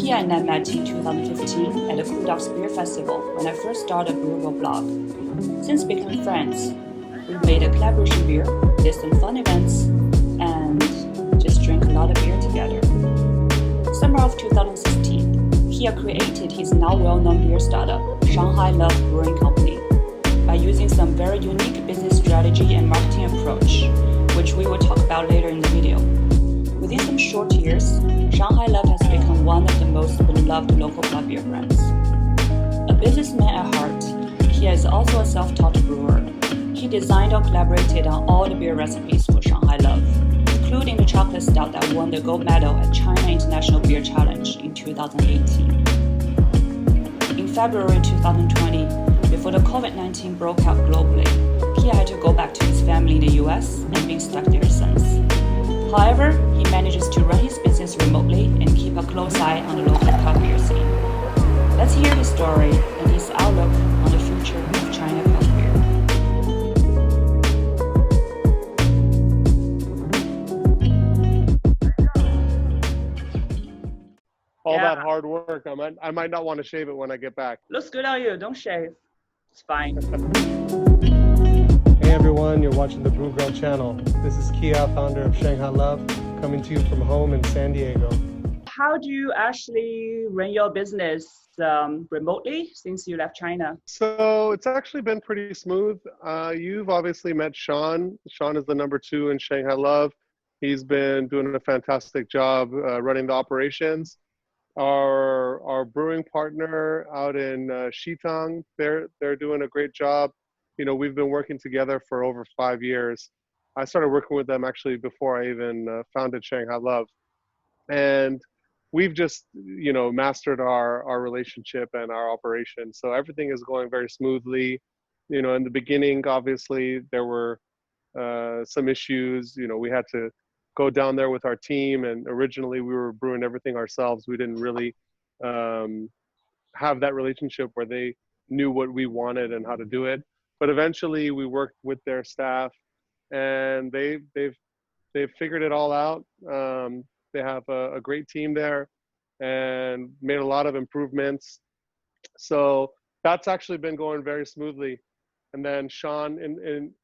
Kia and I met in 2015 at the Cool Dogs Beer Festival when I first started a Brewing blog. Since becoming friends, we made a collaboration beer, did some fun events, and just drank a lot of beer together. Summer of 2016, Kia created his now well-known beer startup, Shanghai Love Brewing Company, by using some very unique business strategy and marketing approach, which we will talk about later in the video. Within some short years, Shanghai Love has become one of the most beloved local craft beer brands. A businessman at heart, Kia is also a self-taught brewer. He designed or collaborated on all the beer recipes for Shanghai Love, including the chocolate stout that won the gold medal at China International Beer Challenge in 2018. In February 2020, before the COVID-19 broke out globally, Kia had to go back to his family in the US and been stuck there since. However, he manages to run his business remotely and keep a close eye on the local craft beer scene. Let's hear his story and his outlook on the future of China craft beer. All that hard work, I might not want to shave it when I get back. Looks good on you, don't shave. It's fine. Hey everyone, you're watching the Brew Girl channel. This is Kia, founder of Shanghai Love, coming to you from home in San Diego. How do you actually run your business remotely since you left China? So it's actually been pretty smooth. You've obviously met Sean. Sean is the number 2 in Shanghai Love. He's been doing a fantastic job running the operations. Our brewing partner out in Xitang, they're doing a great job. You know, we've been working together for over 5 years. I started working with them actually before I even founded Shanghai Love. And we've just, you know, mastered our relationship and our operation. So everything is going very smoothly. You know, in the beginning, obviously, there were some issues. You know, we had to go down there with our team. And originally, we were brewing everything ourselves. We didn't really have that relationship where they knew what we wanted and how to do it. But eventually, we worked with their staff, and they've figured it all out. They have a great team there, and made a lot of improvements. So that's actually been going very smoothly. And then Sean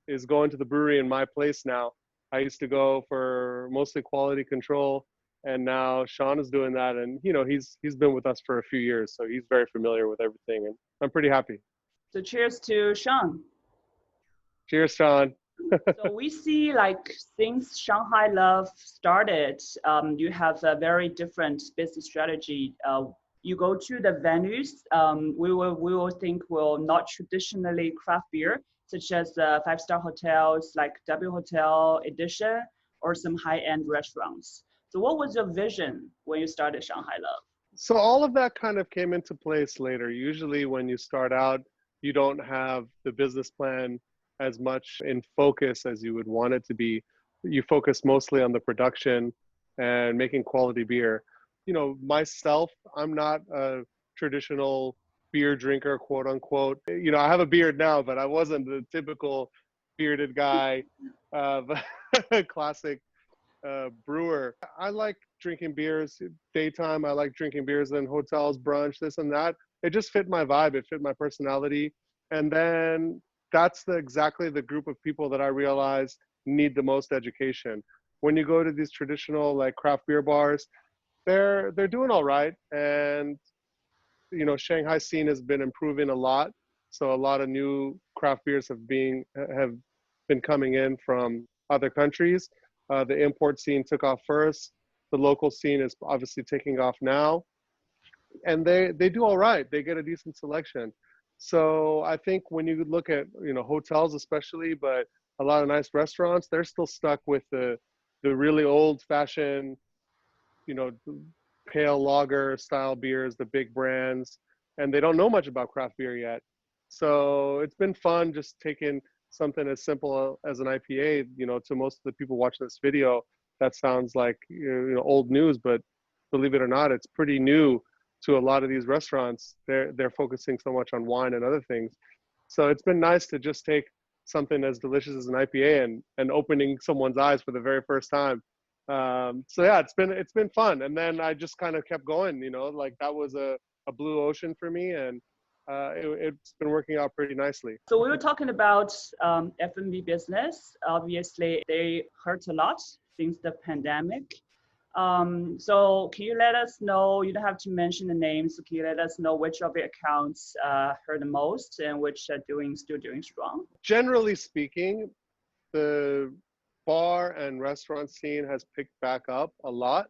is going to the brewery in my place now. I used to go for mostly quality control, and now Sean is doing that. And you know, he's been with us for a few years, so he's very familiar with everything, and I'm pretty happy. So cheers to Sean. Cheers, Sean. So we see, like, since Shanghai Love started, you have a very different business strategy. You go to the venues, we will think will not traditionally craft beer, such as 5-star hotels like W Hotel Edition or some high-end restaurants. So what was your vision when you started Shanghai Love? So all of that kind of came into place later. Usually when you start out, you don't have the business plan as much in focus as you would want it to be. You focus mostly on the production and making quality beer. You know, myself, I'm not a traditional beer drinker, quote unquote. You know, I have a beard now, but I wasn't the typical bearded guy, classic brewer. I like drinking beers daytime. I like drinking beers in hotels, brunch, this and that. It just fit my vibe. It fit my personality. And then that's exactly the group of people that I realized need the most education. When you go to these traditional like craft beer bars, they're doing all right. And you know, Shanghai scene has been improving a lot. So a lot of new craft beers have been coming in from other countries. The import scene took off first. The local scene is obviously taking off now. And they do all right. They get a decent selection. So I think when you look at, you know, hotels especially, but a lot of nice restaurants, they're still stuck with the really old fashioned, you know, pale lager style beers, the big brands, and they don't know much about craft beer yet. So it's been fun just taking something as simple as an IPA, you know, to most of the people watching this video, that sounds like, you know, old news, but believe it or not, it's pretty new to a lot of these restaurants. They're focusing so much on wine and other things. So it's been nice to just take something as delicious as an IPA and opening someone's eyes for the very first time So yeah, it's been fun. And then I just kind of kept going, like that was a blue ocean for me, and it's been working out pretty nicely. So we were talking about F&B business. Obviously, they hurt a lot since the pandemic. So can you let us know, you don't have to mention the names, can you let us know which of your accounts hurt the most and which are still doing strong? Generally speaking, the bar and restaurant scene has picked back up a lot.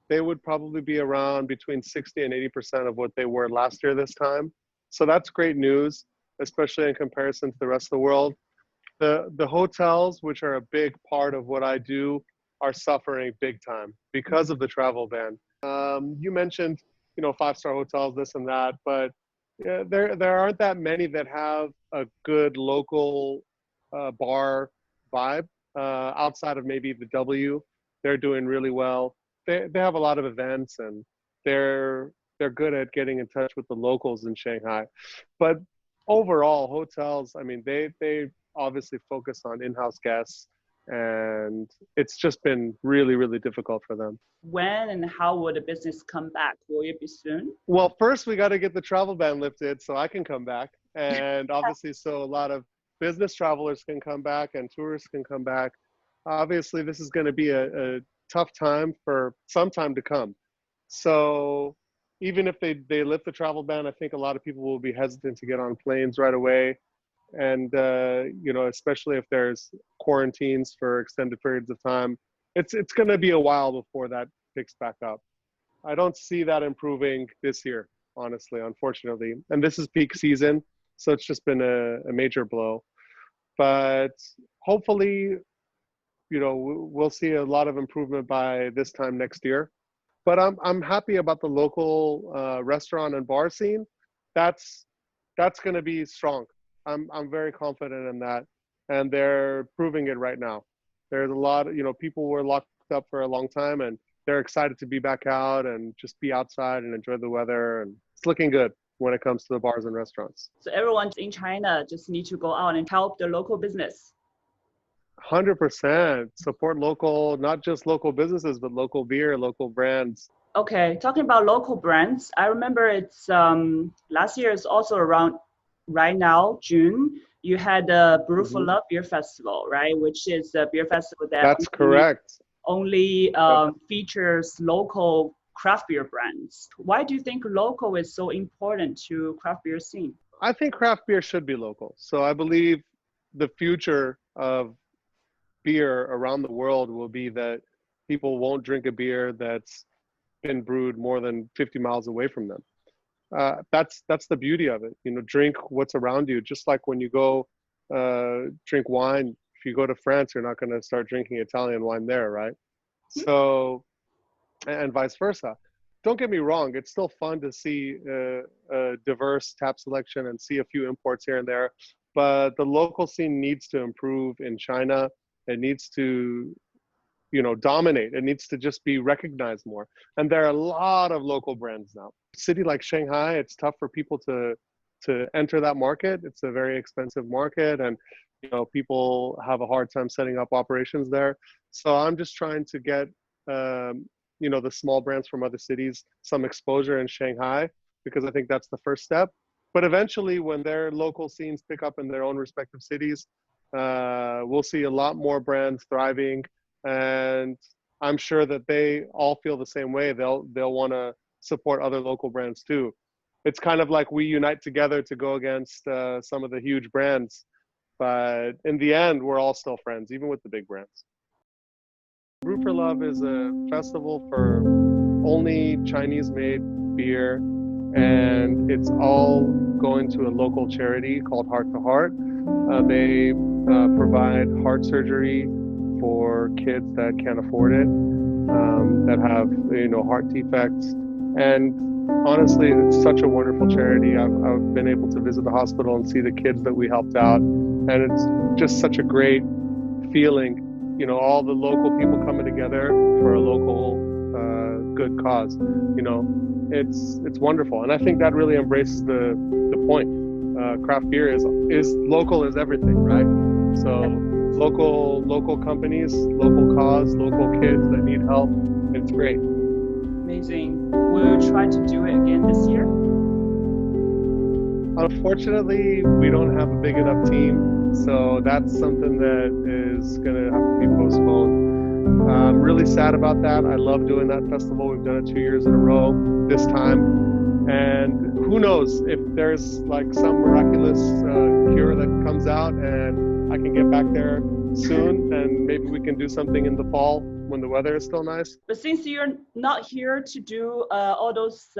They would probably be around between 60 and 80% of what they were last year this time. So that's great news, especially in comparison to the rest of the world. The hotels, which are a big part of what I do, are suffering big time because of the travel ban. You mentioned, five-star hotels, this and that, but yeah, there aren't that many that have a good local bar vibe outside of maybe the W. They're doing really well. They have a lot of events, and they're good at getting in touch with the locals in Shanghai. But overall, hotels, I mean, they obviously focus on in-house guests, and it's just been really, really difficult for them. When and how will the business come back? Will it be soon? Well, first we got to get the travel ban lifted so I can come back, and obviously so a lot of business travelers can come back and tourists can come back. Obviously, this is going to be a tough time for some time to come. So even if they lift the travel ban, I think a lot of people will be hesitant to get on planes right away. And, especially if there's quarantines for extended periods of time, it's going to be a while before that picks back up. I don't see that improving this year, honestly, unfortunately. And this is peak season, so it's just been a major blow. But hopefully, we'll see a lot of improvement by this time next year. But I'm happy about the local restaurant and bar scene. That's going to be strong. I'm very confident in that, and they're proving it right now. There's a lot of, people were locked up for a long time, and they're excited to be back out and just be outside and enjoy the weather, and it's looking good when it comes to the bars and restaurants. So everyone in China just need to go out and help the local business. 100% support local, not just local businesses, but local beer, local brands. Okay, talking about local brands, I remember it's last year is also around right now, June, you had the Brew for Love Beer Festival, right? Which is a beer festival that That's correct. Only features local craft beer brands. Why do you think local is so important to craft beer scene? I think craft beer should be local. So I believe the future of beer around the world will be that people won't drink a beer that's been brewed more than 50 miles away from them. That's the beauty of it. Drink what's around you. Just like when you go drink wine, if you go to France, you're not going to start drinking Italian wine there, right? So, and vice versa. Don't get me wrong, it's still fun to see a diverse tap selection and see a few imports here and there, but the local scene needs to improve in China. It needs to, dominate. It needs to just be recognized more. And there are a lot of local brands now. A city like Shanghai, it's tough for people to enter that market. It's a very expensive market, and people have a hard time setting up operations there. So I'm just trying to get the small brands from other cities some exposure in Shanghai, because I think that's the first step. But eventually, when their local scenes pick up in their own respective cities, we'll see a lot more brands thriving, and I'm sure that they all feel the same way. They'll want to support other local brands too. It's kind of like we unite together to go against some of the huge brands, but in the end, we're all still friends, even with the big brands. Brew for Love is a festival for only Chinese-made beer, and it's all going to a local charity called Heart to Heart. They provide heart surgery for kids that can't afford it, that have heart defects, and honestly, it's such a wonderful charity. I've been able to visit the hospital and see the kids that we helped out, and it's just such a great feeling. All the local people coming together for a local good cause. It's wonderful, and I think that really embraces the point. Craft beer is local is everything, right? So local companies, local cause, local kids that need help. It's great. Amazing. Will you try to do it again this year? Unfortunately, we don't have a big enough team, so that's something that is going to have to be postponed. I'm really sad about that. I love doing that festival. We've done it 2 years in a row this time. And who knows if there's like some miraculous cure that comes out and I can get back there soon, and maybe we can do something in the fall when the weather is still nice. But since you're not here to do all those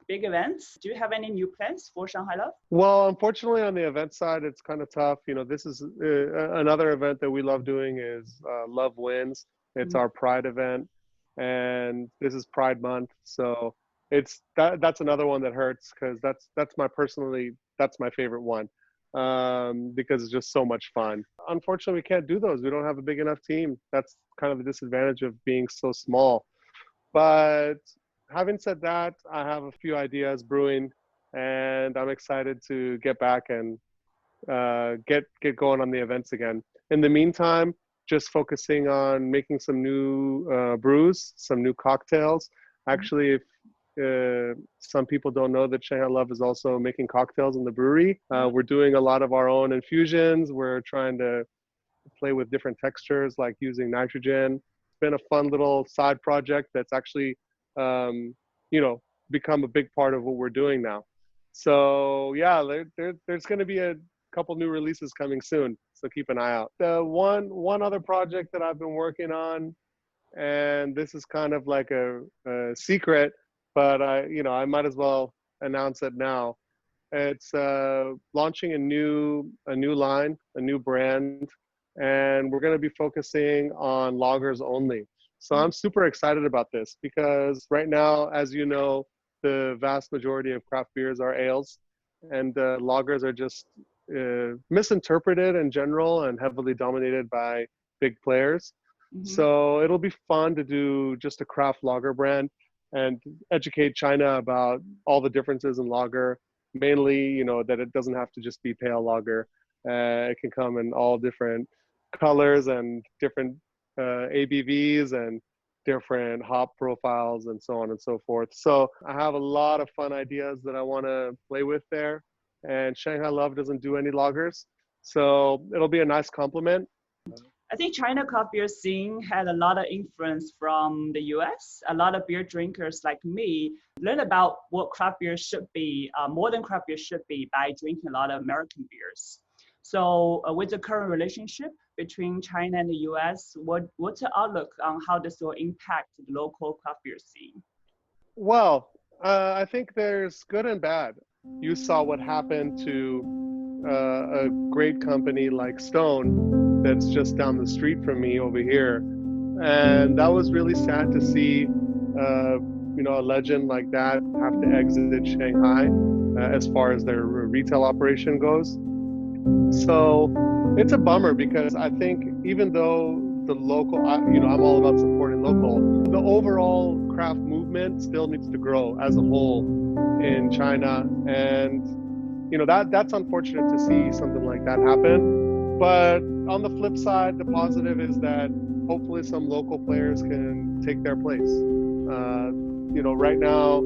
big events, do you have any new plans for Shanghai Love? Well, unfortunately, on the event side, it's kind of tough. You know, this is another event that we love doing is Love Wins. It's our Pride event, and this is Pride Month, so that's another one that hurts because that's my favorite one because it's just so much fun. Unfortunately, we can't do those. We don't have a big enough team. That's kind of the disadvantage of being so small. But having said that, I have a few ideas brewing, and I'm excited to get back and get going on the events again. In the meantime, just focusing on making some new brews, some new cocktails. Actually, if some people don't know that Shanghai Love is also making cocktails in the brewery. We're doing a lot of our own infusions. We're trying to play with different textures, like using nitrogen. It's been a fun little side project that's actually, become a big part of what we're doing now. So yeah, there's going to be a couple new releases coming soon, so keep an eye out. The one other project that I've been working on, and this is kind of like a secret, but I might as well announce it now. It's launching a new line, a new brand, and we're going to be focusing on lagers only. So I'm super excited about this because right now, as you know, the vast majority of craft beers are ales, and lagers are just misinterpreted in general and heavily dominated by big players. So it'll be fun to do just a craft lager brand and educate China about all the differences in lager, mainly, that it doesn't have to just be pale lager. It can come in all different colors and different ABVs and different hop profiles and so on and so forth. So I have a lot of fun ideas that I want to play with there. And Shanghai Love doesn't do any lagers, so it'll be a nice complement. I think China craft beer scene had a lot of influence from the US. A lot of beer drinkers like me learn about what craft beer should be, modern craft beer should be, by drinking a lot of American beers. So with the current relationship between China and the US, what's the outlook on how this will impact the local craft beer scene? Well, I think there's good and bad. You saw what happened to a great company like Stone that's just down the street from me over here. And that was really sad to see, a legend like that have to exit Shanghai as far as their retail operation goes. So it's a bummer because I think even though the local, I'm all about supporting local, the overall craft movement still needs to grow as a whole in China. And, that's unfortunate to see something like that happen. But on the flip side, the positive is that hopefully some local players can take their place. Right now,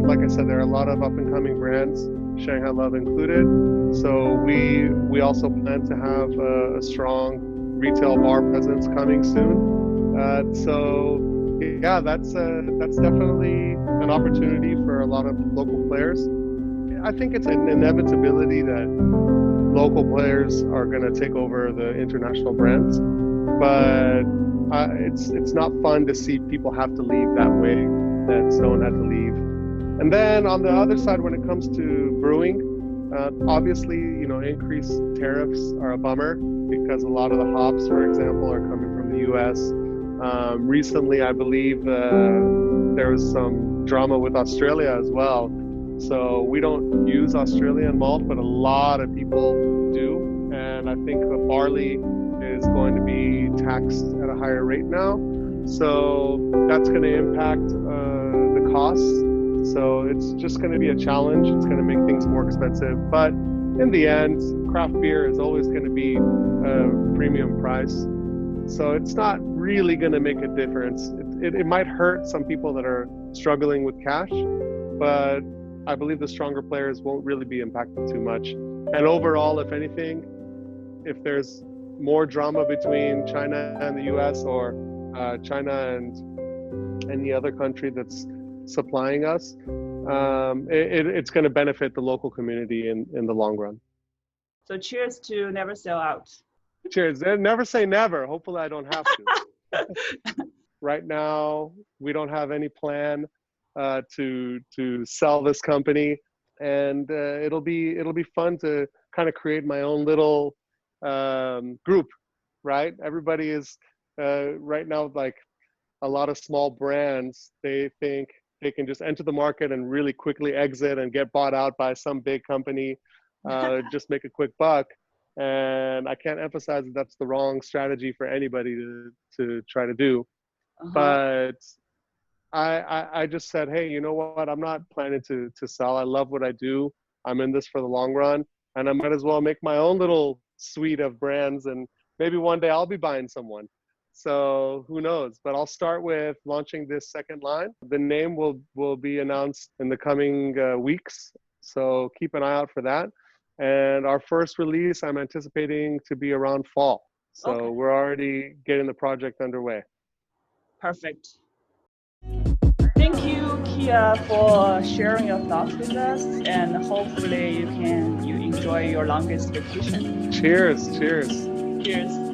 like I said, there are a lot of up and coming brands, Shanghai Love included. So we also plan to have a strong retail bar presence coming soon. So yeah, that's definitely an opportunity for a lot of local players. I think it's an inevitability that local players are going to take over the international brands, but it's not fun to see people have to leave that way, that Stone had to leave. And then on the other side, when it comes to brewing, obviously, increased tariffs are a bummer because a lot of the hops, for example, are coming from the US. Recently, I believe there was some drama with Australia as well. So we don't use Australian malt, but a lot of people do. And I think the barley is going to be taxed at a higher rate now. So that's going to impact the costs. So it's just going to be a challenge. It's going to make things more expensive. But in the end, craft beer is always going to be a premium price. So it's not really going to make a difference. It might hurt some people that are struggling with cash, but I believe the stronger players won't really be impacted too much. And overall, if anything, if there's more drama between China and the US, or China and any other country that's supplying us, it's going to benefit the local community in the long run. So cheers to never sell out. Cheers. Never say never. Hopefully I don't have to. Right now, we don't have any plan to sell this company, and it'll be fun to kind of create my own little group, right? Everybody is right now, like a lot of small brands, they think they can just enter the market and really quickly exit and get bought out by some big company, just make a quick buck. And I can't emphasize that that's the wrong strategy for anybody to try to do. But I just said, hey, you know what? I'm not planning to sell. I love what I do. I'm in this for the long run, and I might as well make my own little suite of brands, and maybe one day I'll be buying someone. So who knows? But I'll start with launching this second line. The name will be announced in the coming weeks. So keep an eye out for that. And our first release, I'm anticipating to be around fall. So we're already getting the project underway. Perfect. Thank you, Kia, for sharing your thoughts with us, and hopefully you enjoy your longest vacation. Cheers. Cheers.